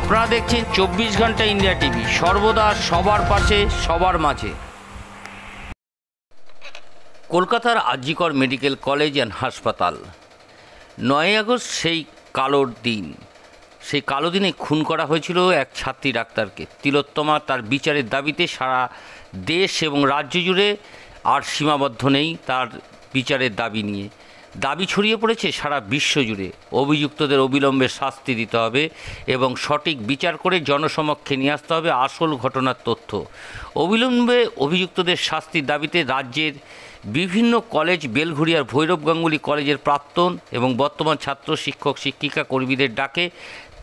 আপনারা দেখছেন 24 ঘন্টা ইন্ডিয়া টিভি, সর্বদা সবার পাশে সবার মাঝে। কলকাতার আরজিকর মেডিকেল কলেজ অ্যান্ড হাসপাতাল, 9 আগস্ট সেই কালোর দিন। সেই কালো দিনে খুন করা হয়েছিল এক ছাত্রী ডাক্তারকে। তিলোত্তমা তার বিচারের দাবিতে সারা দেশ এবং রাজ্য জুড়ে আর সীমাবদ্ধ নেই তার বিচারের দাবি নিয়ে। দাবি ছড়িয়ে পড়েছে সারা বিশ্ব জুড়ে। অভিযুক্তদের অবিলম্বে শাস্তি দিতে হবে এবং সঠিক বিচার করে জনসমক্ষে নিয়ে আসতে হবে আসল ঘটনার তথ্য। অবিলম্বে অভিযুক্তদের শাস্তির দাবিতে রাজ্যের বিভিন্ন কলেজ, বেলঘড়িয়ার ভৈরব গাঙ্গুলি কলেজের প্রাক্তন এবং বর্তমান ছাত্র, শিক্ষক, শিক্ষিকা, কর্মীদের ডাকে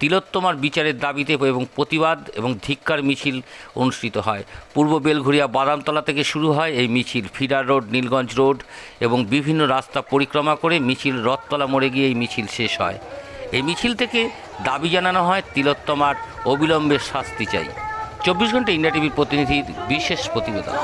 তিলোত্তমার বিচারের দাবিতে এবং প্রতিবাদ এবং ধিক্কার মিছিল অনুষ্ঠিত হয়। পূর্ব বেলঘড়িয়া বাদামতলা থেকে শুরু হয় এই মিছিল। ফিডার রোড, নীলগঞ্জ রোড এবং বিভিন্ন রাস্তা পরিক্রমা করে মিছিল রথতলা মোড়ে গিয়ে এই মিছিল শেষ হয়। এই মিছিল থেকে দাবি জানানো হয় তিলোত্তমার অবিলম্বে শাস্তি চাই। 24 ঘন্টা ইন্ডিয়া টিভির প্রতিনিধির বিশেষ প্রতিবেদন।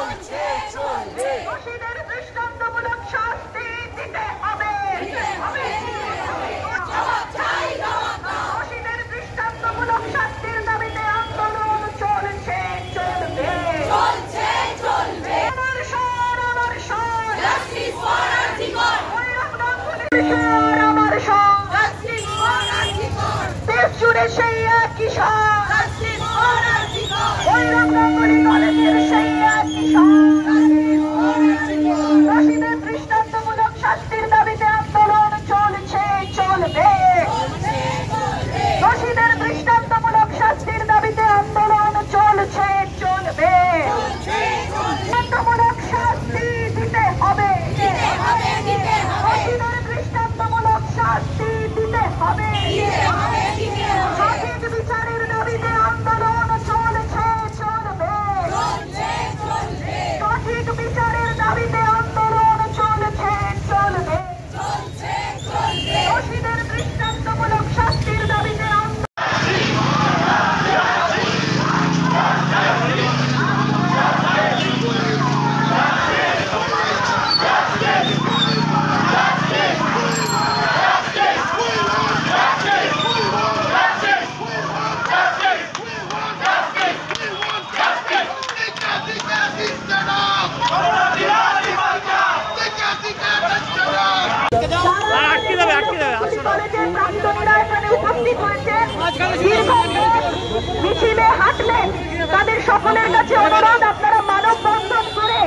মিছিলে হাঁটলেন, তাদের সকলের কাছে অনুরোধ আপনারা মানববন্ধন করে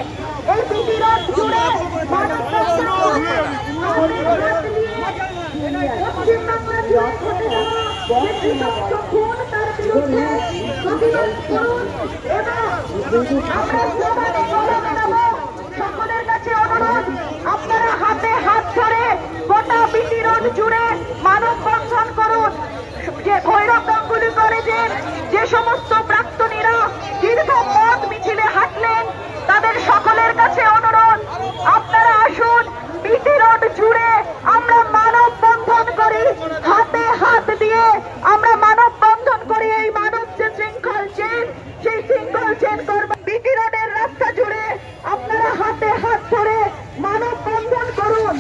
এই প্রতিরোধ জুড়ে সকলের কাছে অনুরোধ আপনারা হাতে হাত ধরে গোটা বিটি রোড জুড়ে মানববন্ধন করুন। যে ভৈরব গাঙ্গুলি কলেজের যে সমস্ত প্রাক্তনীরা দীর্ঘ পথ মিছিলে হাঁটলেন, তাদের সকলের কাছে অনুরোধ আপনারা আসুন, বিটি রোড জুড়ে আমরা মানববন্ধন করি। হাতে হাত দিয়ে আমরা মানববন্ধন করি। এই মানব যে শৃঙ্খল চেন, সেই শৃঙ্খল চেন করব। বিটি রোডের রাস্তা জুড়ে আপনারা হাতে হাত ধরে মানববন্ধন করুন।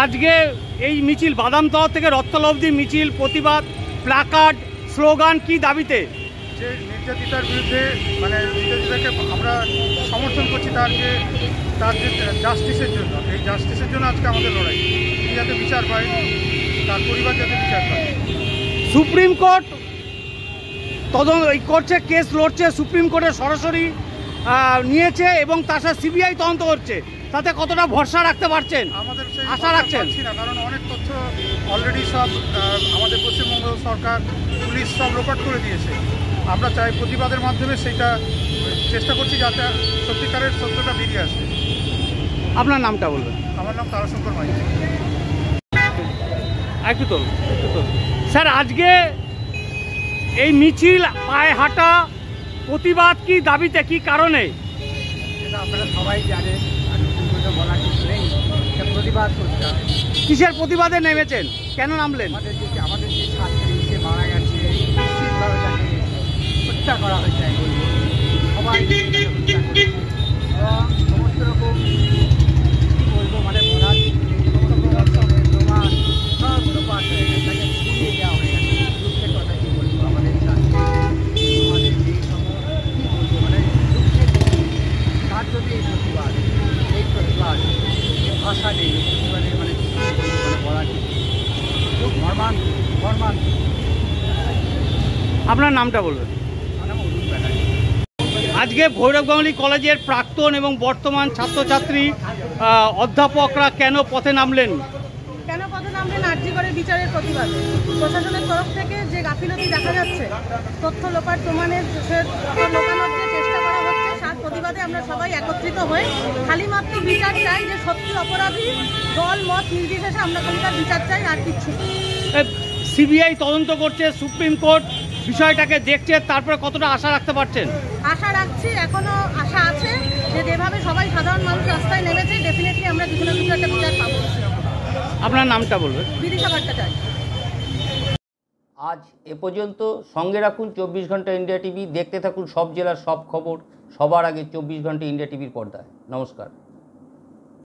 আজকে এই মিছিল বাদামতলা থেকে রথতলা অবধি মিছিল, প্রতিবাদ, প্ল্যাকার্ড, স্লোগান, কি দাবিতে? যে নির্যাতিতার বিরুদ্ধে, মানে নির্যাতিতাকে আমরা সমর্থন করছি তার যে জাস্টিসের জন্য। এই জাস্টিসের জন্য আজকে আমাদের লড়াই। তিনি যাতে বিচার পায়, তার পরিবার যাতে বিচার পায়। সুপ্রিম কোর্ট তদন্ত করছে, কেস লড়ছে, সুপ্রিম কোর্টে সরাসরি নিয়েছে এবং তার সাথে সিবিআই তদন্ত করছে। তাতে কতটা ভরসা রাখতে পারছেন? আমাদের সেই আশা রাখছেন? পাচ্ছি না, কারণ অনেক তথ্য অলরেডি সব আমাদের পশ্চিমবঙ্গ সরকার, পুলিশ সব লোপাট করে দিয়েছে। আমরা চাই প্রতিবাদের মাধ্যমে সেটা চেষ্টা করছি যাতে সত্যিকারের সত্যটা বেরিয়ে আসে। আপনার নামটা বলবেন। আমার নাম তারাশঙ্কর মাইতি। একটু তো স্যার, আজকে এই মিছিল, পায়ে হাঁটা, প্রতিবাদ কি দাবিতে, কি কারণে? এটা আপনারা সবাই জানেন, আর নতুন করে বলার কিছু নেই। এটা প্রতিবাদ করতে হবে। কিসের প্রতিবাদে নেমেছেন, কেন নামলেন? আমাদের যে ছাত্রী সে মারা গেছে, নিশ্চিতভাবে তাকে হত্যা করা হয়েছে, সবাই হত্যা করেছে এবং সমস্ত রকম কী বলবো, মানে বলার সমস্ত রকম প্রমাণ সবগুলো পাঠ হয়ে গেছে, তাকে ঘুরিয়ে দেওয়া হয়ে গেছে। দুঃখের কথা কী বলবো, আমাদের ছাত্রী, আমাদের যে সমস্ত কী বলবো, মানে দুঃখের তার যদি এই প্রতিবাদ ভাষা নেই, প্রতিবাদের মানে বলার খুব মর্মান। আপনার নামটা বলবেন। আমার নাম অরুণ ব্যানার্জি। আজকে ভৈরব গাঙ্গুলি কলেজের প্রাক্তন এবং বর্তমান ছাত্রছাত্রী, অধ্যাপকরা কেন পথে নামলেন? কেন পথে নামলেন? আরজি করে বিচারের প্রতিবাদে প্রশাসনের তরফ থেকে যে গাফিলতি দেখা যাচ্ছে, তথ্য লোপাট প্রমাণের লোকানোর যে চেষ্টা করা হচ্ছে, তার প্রতিবাদে আমরা সবাই একত্রিত হয়ে খালি মাত্র বিচার চাই, যে সত্যি অপরাধী দল মত নির্বিশেষে আমরা খালি তার বিচার চাই, আর কিচ্ছু। সিবিআই তদন্ত করছে, সুপ্রিম কোর্ট বিষয়টাকে দেখছে, তারপরে কতটা আশা রাখতে পারছেন? আশা রাখছি, এখনো আশা আছে যে যেভাবে সবাই সাধারণ মানুষ রাস্তায় নেমেছে, ডেফিনেটলি আমরা কিছু না কিছু একটা বিচার পাবো। আপনার নামটা বলবেন। বিদিশা ভট্টাচার্য। আজ এ পর্যন্ত। সঙ্গে রাখুন 24 ঘন্টা ইন্ডিয়া টিভি। দেখতে থাকুন সব জেলার সব খবর সবার আগে 24 ঘন্টা ইন্ডিয়া টিভির পর্দায়। নমস্কার।